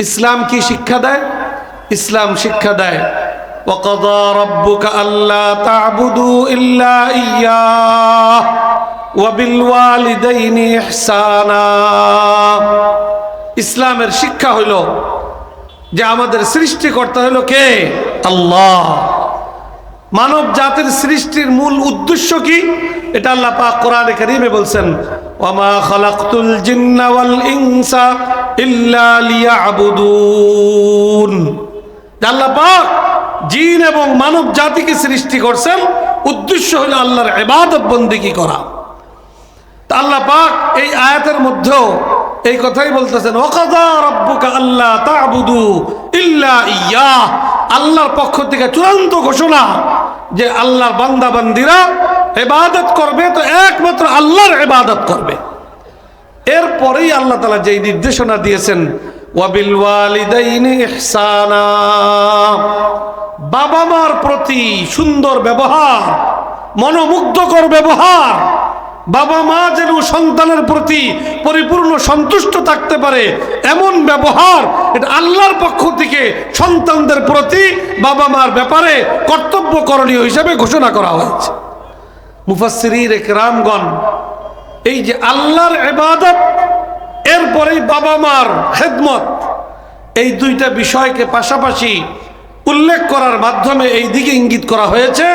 ইসলাম কি শিক্ষা দেয়? ইসলাম শিক্ষা দেয় ওয়াকাযা রাব্বুকা আল্লা তা'বুদু ইল্লা ইয়্যাহু ওয়া বিল ওয়ালিদাইনি ইহসানা। ইসলামের শিক্ষা হইল যে আমাদের সৃষ্টিকর্তা হইল কে? আল্লাহ। মানব জাতির সৃষ্টির মূল উদ্দেশ্য কি? এটা আল্লাহ পাক কোরআনে কারীমে বলছেন, ওয়ামা খালাকতুল জিন্না ওয়াল ইনসা ইল্লা লিয়াবুদুন। আল্লাহ পাক জিন এবং মানব জাতিকে সৃষ্টি করছেন, উদ্দেশ্য হলো আল্লাহর ইবাদত বন্দেগী করা। তা আল্লাহ পাক এই আয়াতের মধ্যেও এই কথাই বলতেছেন, ওয়াকাযা রাব্বুকা আল্লা তা'বুদু ইল্লা ইয়্যাহু। আল্লাহর পক্ষ থেকে চূড়ান্ত ঘোষণা যে আল্লাহর বান্দা বান্দীরা ইবাদত করবে তো একমাত্র আল্লাহর ইবাদত করবে। এরপরেই আল্লাহ তাআলা যেই নির্দেশনা দিয়েছেন, ওয়া বিল ওয়ালিদাইনি ইহসানা, বাবা মার প্রতি সুন্দর ব্যবহার, মনোমুগ্ধকর ব্যবহার। বাবা মা যেন সন্তানের প্রতি পরিপূর্ণ সন্তুষ্ট থাকতে পারে এমন ব্যবহার, এটা আল্লাহর পক্ষ থেকে সন্তানদের প্রতি বাবা মার ব্যাপারে কর্তব্য করণীয় হিসাবে ঘোষণা করা হয়েছে। মুফাসসিরিন ইকরামগণ এই যে আল্লাহর ইবাদত, এরপরেই বাবা মার খেদমত, এই দুইটা বিষয়কে পাশাপাশি উল্লেখ করার মাধ্যমে এই দিকে ইঙ্গিত করা হয়েছে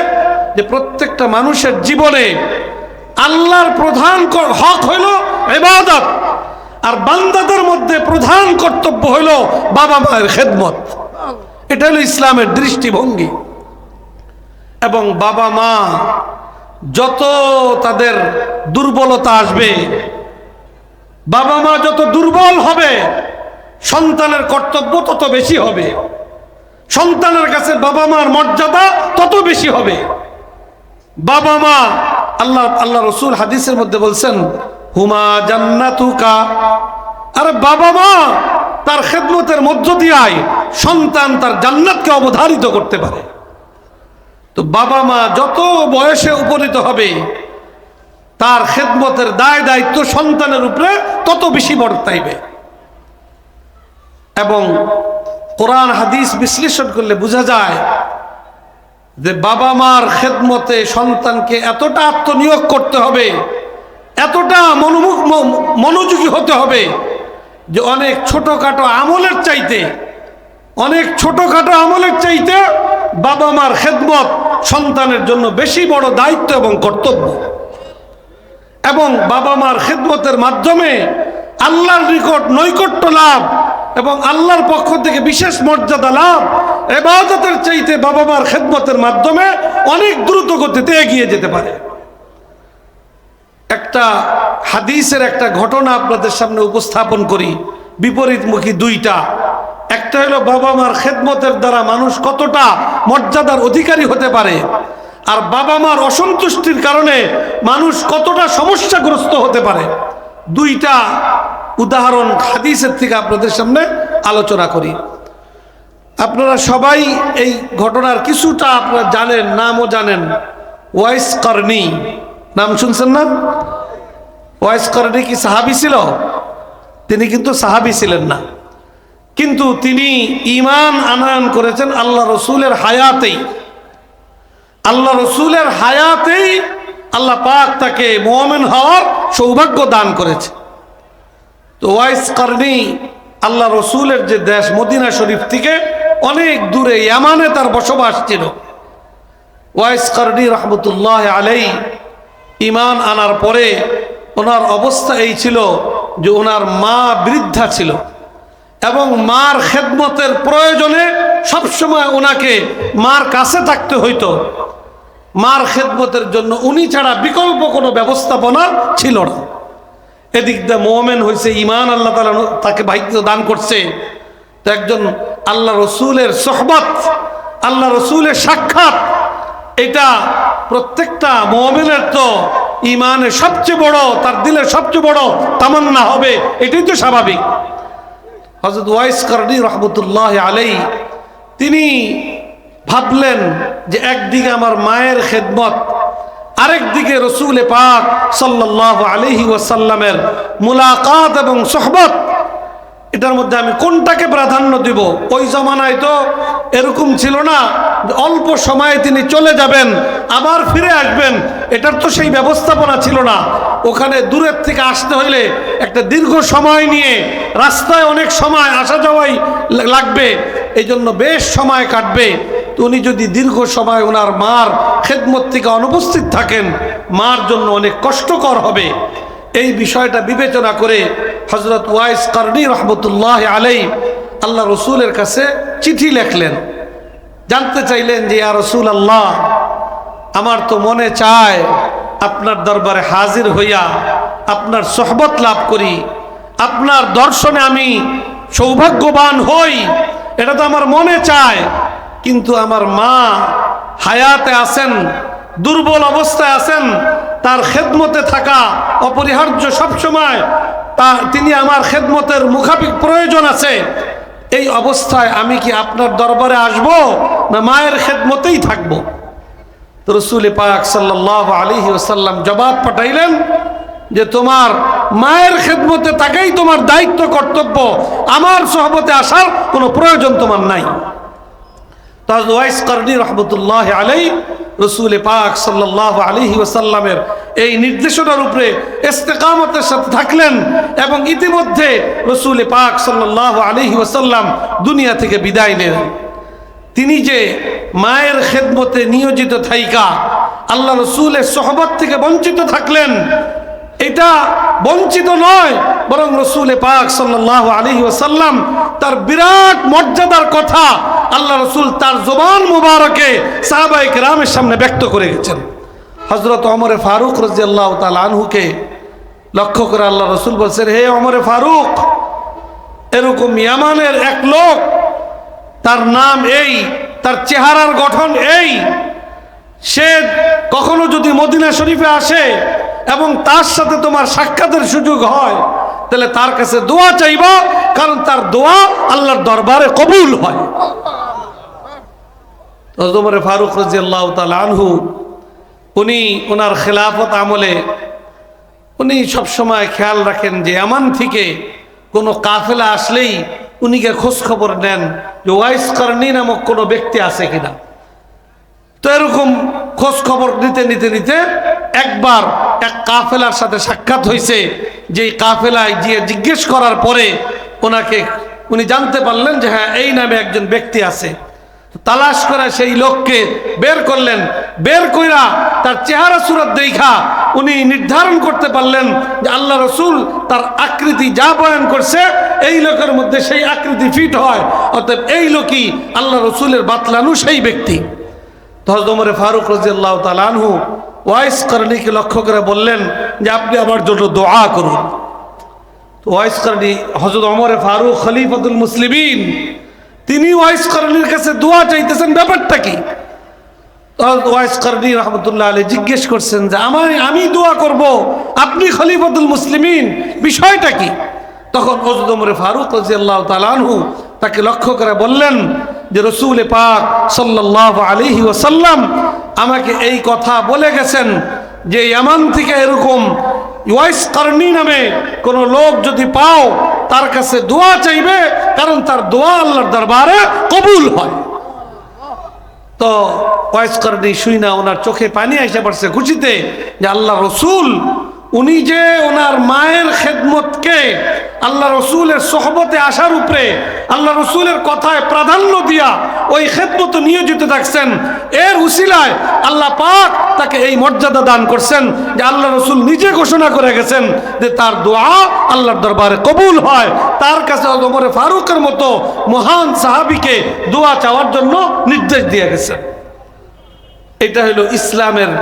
যে প্রত্যেকটা মানুষের জীবনে আল্লাহর প্রধান হক হইল ইবাদত, আর বান্দাদের মধ্যে প্রধান কর্তব্য হইল বাবা মায়ের খেদমত। এটা হলো ইসলামের দৃষ্টিভঙ্গি। এবং বাবা মা যত তাদের দুর্বলতা আসবে, বাবা মা যত দুর্বল হবে, সন্তানের কর্তব্য তত বেশি হবে, সন্তানের কাছে বাবা মার মর্যাদা তত বেশি হবে। বাবা মা, আল্লাহ রসুল হাদিসের মধ্যে বলছেন, হুমা জান্নাতুকা, আরে বাবা মা তার খেদমতের মধ্য দিয়ে সন্তান তার জান্নাতকে অবধারিত করতে পারে। তো বাবা মা যত বয়সে উপনীত হবে, তার খেদমতের দায় দায়িত্ব সন্তানের উপরে তত বেশি বর্তাইবে। এবং কোরআন হাদিস বিশ্লেষণ করলে বোঝা যায় যে বাবা মার খেদমতে সন্তানকে এতটা আত্মনিয়োগ করতে হবে, এতটা মনোযোগী হতে হবে যে অনেক ছোটখাটো আমলের চাইতে বাবা মার খেদমত সন্তানের জন্য বেশি বড় দায়িত্ব এবং কর্তব্য। এবং বাবা মার খেদমতের মাধ্যমে আল্লাহর নিকট নৈকট্য লাভ এবং আল্লাহর পক্ষ থেকে বিশেষ মর্যাদা লাভ ইবাদতের চাইতে বাবা মার খেদমতের মাধ্যমে অনেক দ্রুত গতিতে এগিয়ে যেতে পারে। একটা হাদিসের একটা ঘটনা আপনাদের সামনে উপস্থাপন করি, বিপরীতমুখী দুইটা। একটা হলো বাবা মার খেদমতের দ্বারা মানুষ কতটা মর্যাদার অধিকারী হতে পারে, আর বাবা মার অসন্তুষ্টির কারণে মানুষ কতটা সমস্যাগ্রস্ত হতে পারে। দুইটা উদাহরণ হাদিসের থেকে আপনাদের সামনে আলোচনা করি। আপনারা সবাই এই ঘটনার কিছুটা আপনারা জানেন, নামও জানেন। ওয়াইস করনি নাম শুনছেন না? ওয়াইস করনি কি সাহাবী ছিল? তিনি কিন্তু সাহাবী ছিলেন না, কিন্তু তিনি ঈমান আনয়ন করেছেন আল্লাহ রসুলের হায়াতেই। আল্লাহ রসুলের হায়াতেই আল্লাহ পাক তাকে মুমিন হওয়ার সৌভাগ্য দান করেছে। তো ওয়াইস করনি আল্লাহ রসুলের যে দেশ মদিনা শরীফ থেকে অনেক দূরে ইয়ামানে তার বসবাস ছিল। ওয়াইস করনি রহমতুল্লাহ আলাইহি ঈমান আনার পরে ওনার অবস্থা এই ছিল যে ওনার মা বৃদ্ধা ছিল এবং মার খেদমতের প্রয়োজনে সবসময় ওনাকে মার কাছে থাকতে হইতো। মার খেদমতের জন্য উনি ছাড়া বিকল্প কোনো ব্যবস্থাপনা ছিল না। এদিক দিয়ে মুমিন হয়েছে, ঈমান আল্লাহ তাআলা তাকে ভাগ্য দান করছে। তো একজন আল্লাহ রসুলের সোহবত, আল্লাহ রসুলের সাক্ষাৎ, এটা প্রত্যেকটা মুমিনের তো ঈমানের সবচেয়ে বড়, তার দিলের সবচেয়ে বড় তামান্না হবে, এটাই তো স্বাভাবিক। হযরত ওয়াইস করনি রহমতুল্লাহ আলাইহি তিনি ভাবলেন যে একদিকে আমার মায়ের খেদমত, আরেকদিকে রসুল পাক সাল্লাল্লাহু আলাইহি ওয়াসাল্লামের মুলাকাত এবং সোহবত, এটার মধ্যে আমি কোনটাকে প্রাধান্য দিব? ওই জমানায় তো এরকম ছিল না অল্প সময়ে তিনি চলে যাবেন আবার ফিরে আসবেন, এটার তো সেই ব্যবস্থাপনা ছিল না। ওখানে দূরের থেকে আসতে হইলে একটা দীর্ঘ সময় নিয়ে রাস্তায় অনেক সময় আসা যাওয়াই লাগবে, এই জন্য বেশ সময় কাটবে। তো উনি যদি দীর্ঘ সময় ওনার মার খেদমত থেকে অনুপস্থিত থাকেন, মার জন্য অনেক কষ্টকর হবে। এই বিষয়টা বিবেচনা করে হযরত ওয়াইস কারনী রহমতুল্লাহ আলাইহি আল্লাহ রসুলের কাছে চিঠি লেখলেন, জানতে চাইলেন যে ইয়া রাসূলুল্লাহ, আমার তো মনে চায় আপনার দরবারে হাজির হইয়া আপনার সোহবত লাভ করি, আপনার দর্শনে আমি সৌভাগ্যবান হই, এটা তো আমার মনে চায়। কিন্তু আমার মা হায়াতে আছেন, দুর্বল অবস্থায় আছেন, তার খেদমতে থাকা অপরিহার্য সবসময়, তিনি আমার খেদমতের মুখাপিক প্রয়োজন আছে। এই অবস্থায় আমি কি আপনার দরবারে আসব না মায়ের খেদমতেই থাকব? তো রাসূল পাক সাল্লাল্লাহু আলাইহি ওয়াসাল্লাম জবাব পাঠাইলেন যে তোমার মায়ের খেদমতে থাকাই তোমার দায়িত্ব, কর্তব্য, আমার সোহবতে আসার কোনো প্রয়োজন তোমার নাই। হযরত ওয়াইস কারনী রহমতুল্লাহ আলাইহি রাসূল পাক সাল্লাল্লাহু আলাইহি ওয়াসাল্লামের এই নির্দেশনার উপরে ইস্তেকামতের সাথে থাকলেন এবং ইতিমধ্যে রাসূল পাক সাল্লাল্লাহু আলাইহি ওয়াসাল্লাম দুনিয়া থেকে বিদায় নিলেন। তিনি যে মায়ের খেদমতে নিয়োজিত থাইকা আল্লাহ রসুলের সোহবত থেকে বঞ্চিত থাকলেন, এটা বঞ্চিত নয়, বরং রাসূল পাক সাল্লাল্লাহু আলাইহি ওয়াসাল্লাম তার বিরাট মর্যাদার কথা আল্লাহ রসুল তার জবান মুবারকে সাহাবায়ে কেরামের সামনে ব্যক্ত করে গেছেন। হযরত ওমর ফারুক রাদিয়াল্লাহু তাআলা আনহুকে লক্ষ্য করে আল্লাহ রসুল বলছেন, হে ওমর ফারুক, এরকম ইয়ামানের এক লোক, তার নাম এই, তার চেহারার গঠন এই, সে কখনো যদি মদিনা শরীফে আসে এবং তার সাথে তোমার সাক্ষাতের সুযোগ হয়, তাহলে তার কাছে দোয়া চাইবা, কারণ তার দোয়া আল্লাহর দরবারে কবুল হয়। হযরত ওমর ফারুক রাদিয়াল্লাহু তাআলা আনহু উনি ওনার খেলাফত আমলে উনি সবসময় খেয়াল রাখেন যে ইয়ামান থেকে কোনো কাফেলা আসলেই উনিকে খোঁজ খবর নেন যে ওয়াইস কারনী নামক কোনো ব্যক্তি আছে কিনা। তো এরকম খোঁজ খবর নিতে নিতে নিতে একবার এক কাফেলার সাথে সাক্ষাৎ হয়েছে, যেই কাফেলায় গিয়ে জিজ্ঞেস করার পরে উনি জানতে পারলেন যে হ্যাঁ, এই নামে একজন ব্যক্তি আছে। তালাশ করে সেই লোককে বের করলেন, বের কইরা তার চেহারা সুরত দেখা উনি নির্ধারণ করতে পারলেন যে আল্লাহ রসুল তার আকৃতি যা বয়ান করছে এই লোকের মধ্যে সেই আকৃতি ফিট হয়, অতএব এই লোকই আল্লাহ রসুলের বাতলানু সেই ব্যক্তি। তো হযরত ওমর ফারুক রাদিয়াল্লাহু তাআলা আনহু ওয়াইস কারনীকে লক্ষ্য করে বললেন যে আপনি আমার জন্য দোয়া করুন। তো ওয়াইস কারনী, হযরত ওমর ফারুক খলিফাতুল মুসলিমিন, তিনি ওয়াইস কারনীর কাছে দোয়া চাইতেছেন, ব্যাপারটা কি? ওয়াইস কারনী রাহমাতুল্লাহ আলাইহি জিজ্ঞেস করছেন যে আমি দোয়া করব, আপনি খলিফাতুল মুসলিমিন, বিষয়টা কি? তখন হযরত ওমর ফারুক রাদিয়াল্লাহু তাআলা আনহু তাকে লক্ষ্য করে বললেন যে রাসূল পাক সাল্লাল্লাহু আলাইহি ওয়াসাল্লাম আমাকে এই কথা বলে গেছেন যে ইয়ামান থেকে এরকম ওয়াইস কারনী নামে কোনো লোক যদি পাও, তার কাছে দোয়া চাইবে, কারণ তার দোয়া আল্লাহর দরবারে কবুল হয়। তো ওয়াইস কারনী শুইনা ওনার চোখে পানি এসে পড়ছে খুশিতে যে আল্লাহ রসুল উনি যে ওনার মায়ের খেদমতকে আল্লাহ রসুলের সোহবতে আসার উপরে আল্লাহ রসুলের কথায় প্রাধান্য দিয়া ওই খেদমত নিয়োজিত থাকছেন, এর উসিলায় আল্লাহ পাক তাকে এই মর্যাদা দান করছেন যে আল্লাহ রসুল নিজে ঘোষণা করে গেছেন যে তার দোয়া আল্লাহর দরবারে কবুল হয়। তার কাছে ওমর ফারুকের মতো মহান সাহাবীকে দোয়া চাওয়ার জন্য নির্দেশ দিয়ে গেছেন। এটা হলো ইসলামের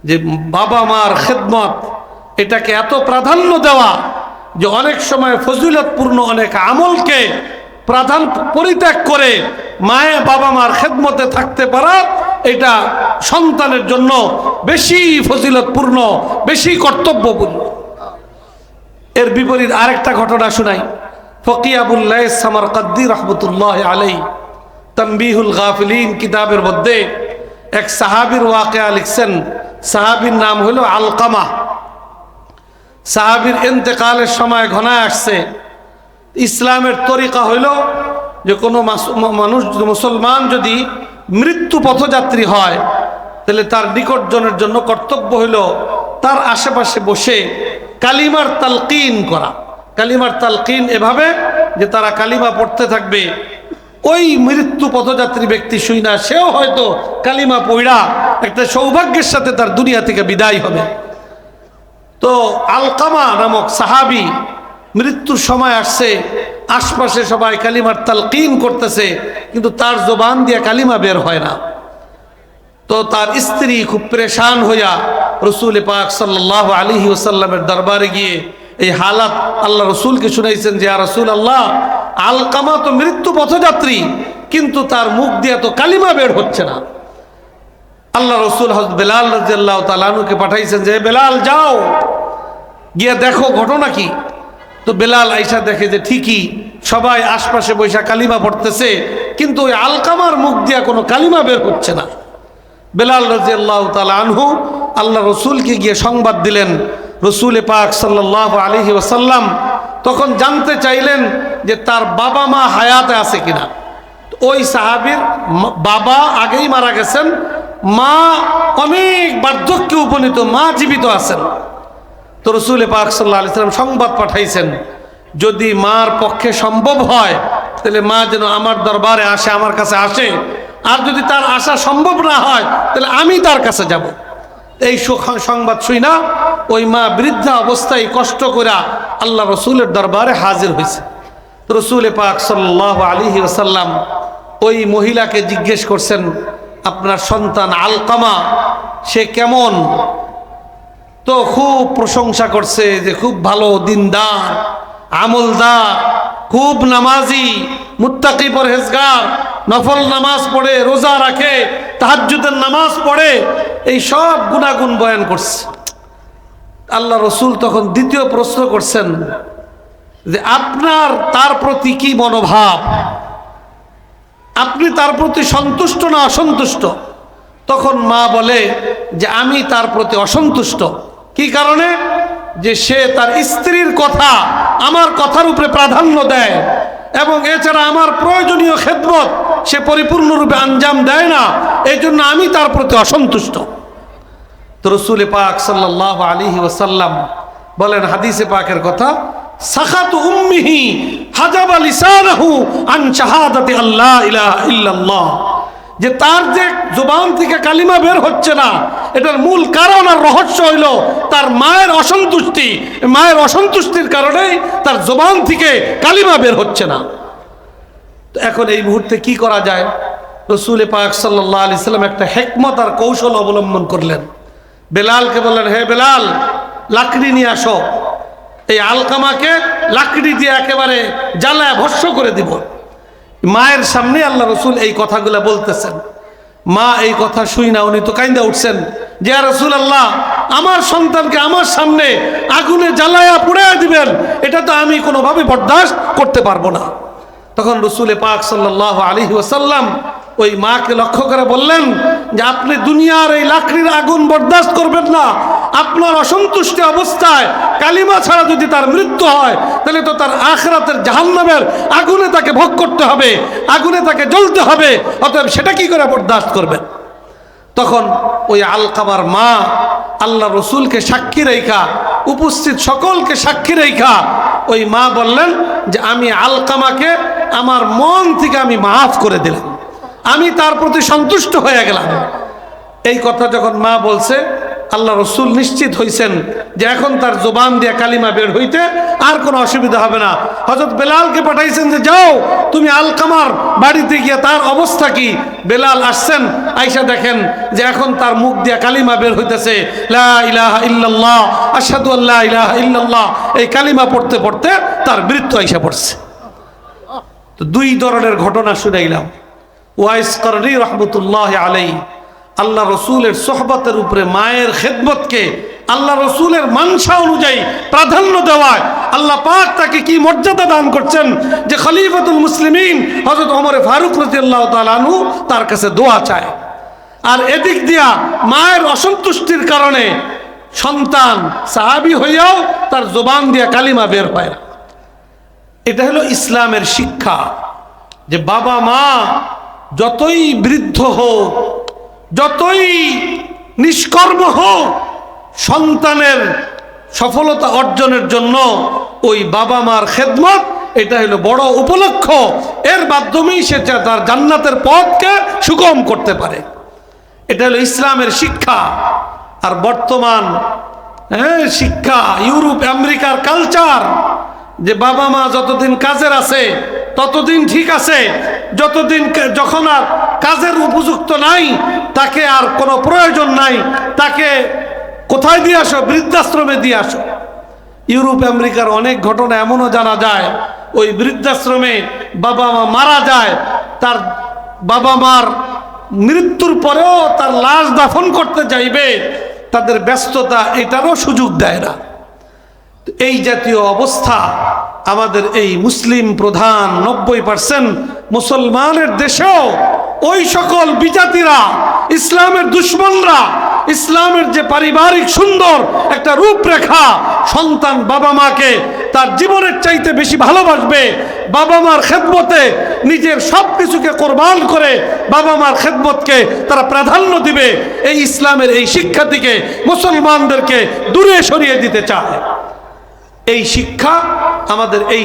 যে বাবা মার খেদমত, এটাকে এত প্রাধান্য দেওয়া যে অনেক সময় ফজিলতপূর্ণ অনেক আমলকে পরিত্যাগ করে মায়ে বাবা মার খেদমতে থাকতে পারা, এটা সন্তানের জন্য বেশি ফজিলতপূর্ণ, বেশি কর্তব্যপূর্ণ। এর বিপরীত আরেকটা ঘটনা শোনাই। ফকি আবুল লাইস সামারকান্দি রাহমাতুল্লাহ আলাইহি তানবীহুল গাফিলিন কিতাবের মধ্যে এক সাহাবীর ওয়াকিয়া লিখছেন। সাহাবীর নাম হলো আলকামা। সাহাবীর ইন্তেকালের সময় ঘনায় আসছে। ইসলামের তরিকা হইল যে কোনো মানুষ, মুসলমান যদি মৃত্যু পথযাত্রী হয় তাহলে তার নিকটজনের জন্য কর্তব্য হইল তার আশেপাশে বসে কালিমার তালকিন করা। কালিমার তালকিন এভাবে যে তারা কালিমা পড়তে থাকবে, ওই মৃত্যু পথযাত্রী ব্যক্তি শুই না, সেও হয়তো কালিমা পড়া একটা সৌভাগ্যের সাথে তার দুনিয়া থেকে বিদায় হবে। তো আলকামা নামক সাহাবী মৃত্যুর সময় আসছে, আশপাশে সবাই কালিমার তালকিন করতেছে, কিন্তু তার জবান দিয়ে কালিমা বের হয় না। তো তার স্ত্রী খুব পরেশান হইয়া রসুল পাক সাল্লাল্লাহু আলাইহি ওয়াসাল্লামের দরবারে গিয়ে এই হালাত আল্লাহ রসুলকে শুনাইছেন যে, ইয়া রাসূলুল্লাহ, আলকামা তো মৃত্যু পথযাত্রী, কিন্তু তার মুখ দিয়ে তো কালিমা বের হচ্ছে না। আল্লাহ রসুল হযরত বেলাল রাদিয়াল্লাহু তাআলা আনহুকে পাঠাইছেন যে, বেলাল যাও গিয়ে দেখো ঘটনা কি। তো বেলাল আইসা দেখে যে ঠিকই সবাই আশপাশে বৈশা কালিমা পড়তেছে, কিন্তু ওই আলকামার মুখ দিয়ে কোনো কালিমা বের হচ্ছে না। বেলাল রাদিয়াল্লাহু তাআলা আনহু আল্লাহ রসুলকে গিয়ে সংবাদ দিলেন। রসুল পাক সাল্লাল্লাহু আলাইহি ওয়াসাল্লাম তখন জানতে চাইলেন যে তার বাবা মা হায়াতে আছে কিনা। ওই সাহাবীর বাবা আগেই মারা গেছেন, মা অনেক বার্ধক্যে উপনীত, মা জীবিত আছেন। তো রসুল পাক সাল্লাল্লাহু আলাইহি ওয়াসাল্লাম সংবাদ পাঠাইছেন, যদি মার পক্ষে সম্ভব হয় তাহলে মা যেন আমার দরবারে আসে, আমার কাছে আসে, আর যদি তার আসা সম্ভব না হয় তাহলে আমি তার কাছে যাব। এই সংবাদ শুই না ওই মা বৃদ্ধা অবস্থায় কষ্ট করে আল্লাহ রসুলের দরবারে হাজির হয়েছে। রসুল পাক সাল্লাল্লাহু আলাইহি ওয়াসাল্লাম ওই মহিলাকে জিজ্ঞেস করছেন, আপনার সন্তান আলকামা সে কেমন? তো খুব প্রশংসা করছে যে খুব ভালো, দিনদার, আমলদার, খুব নামাজি, মুত্তাকি, পরহেজগার, নফল নামাজ পড়ে, রোজা রাখে, তাহাজ্জুদের নামাজ পড়ে, এই সব গুণাগুণ বয়ান করছে। আল্লাহ রসুল তখন দ্বিতীয় প্রশ্ন করছেন যে আপনার তার প্রতি কি মনোভাব, আপনি তার প্রতি সন্তুষ্ট না অসন্তুষ্ট? তখন মা বলে যে আমি তার প্রতি অসন্তুষ্ট। কি কারণে? যে সে তার স্ত্রীর কথা আমার কথার উপরে প্রাধান্য দেয়, এবং এছাড়া আমার প্রয়োজনীয় খেদমত সে পরিপূর্ণরূপে আঞ্জাম দেয় না, এই জন্য আমি তার প্রতি অসন্তুষ্ট। তো রসুল পাক সাল্লাল্লাহু আলাইহি ওয়াসাল্লাম বলেন হাদিসে পাকের কথা, সাখাতু উম্মিহি হাজাবা লিসানাহু আন শাহাদাতি আল্লাহ ইলাহা ইল্লাল্লাহ, যে তার যে জবান থেকে কালিমা বের হচ্ছে না, এটার মূল কারণ আর রহস্য হইল তার মায়ের অসন্তুষ্টি। মায়ের অসন্তুষ্টির কারণেই তার জবান থেকে কালিমা বের হচ্ছে না। তো এখন এই মুহূর্তে কি করা যায়? রসুল পাক সাল্লাল্লাহু আলাইহি সাল্লাম একটা হিকমত আর কৌশল অবলম্বন করলেন। বেলালকে বললেন, হে বেলাল, লাকড়ি নিয়ে আসো, এই আলকামাকে লাকড়ি দিয়ে একেবারে জ্বালায় ভস্ম করে দিব। মায়ের সামনে আল্লাহ রসুল এই কথাগুলো বলতেছেন। মা এই কথা শুই না উনি তো কাইন্দা উঠছেন যে, ইয়া রাসূলুল্লাহ, আমার সন্তানকে আমার সামনে আগুনে জ্বালায়া পুড়াইয়া দিবেন, এটা তো আমি কোনোভাবে বরদাস্ত করতে পারবো না। তখন রসুল পাক সাল্লাল্লাহু আলাইহি ওয়াসাল্লাম ওই মাকে লক্ষ্য করে বললেন যে, আপনি দুনিয়ার এই লাকড়ির আগুন বরদাস্ত করবেন না। আপনার অসন্তুষ্টি অবস্থায় কালিমা ছাড়া যদি তার মৃত্যু হয় তাহলে তো তার আখিরাতের জাহান্নামের আগুনে তাকে ভোগ করতে হবে, আগুনে তাকে জ্বলতে হবে, অতএব সেটা কি করে বরদাস্ত করবেন? তখন ওই আলকামার মা আল্লাহ রসুলকে সাক্ষী রেখা, উপস্থিত সকলকে সাক্ষী রেখা ওই মা বললেন যে, আমি আলকামাকে আমার মন থেকে আমি মাফ করে দিলাম, আমি তার প্রতি সন্তুষ্ট হয়ে গেলাম। এই কথা যখন মা বলছে, আল্লাহ রসুল নিশ্চিত হয়েছেন যে এখন তার জবান দিয়ে কালিমা বের হইতে আর কোনো অসুবিধা হবে না। হযরত বেলালকে পাঠাইছেন যে, যাও তুমি আলকামার বাড়িতে গিয়ে তার অবস্থা কি। বেলাল আসছেন, আইসা দেখেন যে এখন তার মুখ দিয়ে কালিমা বের হইতেছে, লা ইলাহা ইল্লাল্লাহ, আশহাদু আল্লা ইলাহা ইল্লাল্লাহ। এই কালিমা পড়তে পড়তে তার মৃত্যু আইসা পড়ছে। তো দুই ধরনের ঘটনা শুনাইলাম। ওয়াইস করনি রহমতুল্লাহ আলাইহি আল্লাহ রসুলের সোহবতের উপরে মায়ের খেদমতকে আল্লাহ রসুলের মানসা অনুযায়ী প্রাধান্য দেওয়ায় আল্লাহ পাক তাকে কি মর্যাদা দান করছেন যে খলিফাতুল মুসলিমিন হযরত ওমর ফারুক রাদিয়াল্লাহু তাআলা আনহু তার কাছে দোয়া চায়। আর এদিক দিয়া মায়ের অসন্তুষ্টির কারণে সন্তান সাহাবী হইয়াও তার জবান দিয়া কালিমা বের হয় না। এটা হলো ইসলামের শিক্ষা, যে বাবা মা যতই বৃদ্ধ হোক, যতই নিষ্কর্ম হোক, সন্তানের সফলতা অর্জনের জন্য ওই বাবা মার খেদমত এটা হলো বড় উপলক্ষ। এর মাধ্যমেই সে তার জান্নাতের পথকে সুগম করতে পারে। এটা হলো ইসলামের শিক্ষা। আর বর্তমান শিক্ষা, ইউরোপ আমেরিকার কালচার, যে বাবা মা যতদিন কাজের আছে ততদিন ঠিক আছে, যখন আর কাজের উপযুক্ত নাই, তাকে আর কোনো প্রয়োজন নাই, তাকে কোথায় দিয়ে আসো? বৃদ্ধাশ্রমে দিয়ে আসো। ইউরোপ আমেরিকার অনেক ঘটনা এমনও জানা যায়, ওই বৃদ্ধাশ্রমে বাবা মা মারা যায়, তার বাবা মার মৃত্যুর পরেও তার লাশ দাফন করতে যাইবে, তাদের ব্যস্ততা এটারও সুযোগ দেয় না। এই জাতীয় অবস্থা আমাদের এই মুসলিম প্রধান 90% মুসলমানের দেশেও ওই সকল বিজাতিরা, ইসলামের দুশ্মনরা, ইসলামের যে পারিবারিক সুন্দর একটা রূপরেখা, সন্তান বাবা মাকে তার জীবনের চাইতে বেশি ভালোবাসবে, বাবা মার খেদমতে নিজের সব কিছুকে কোরবান করে বাবা মার খেদমতকে তারা প্রাধান্য দিবে, এই ইসলামের এই শিক্ষা থেকে মুসলমানদেরকে দূরে সরিয়ে দিতে চায়। এই শিক্ষা আমাদের এই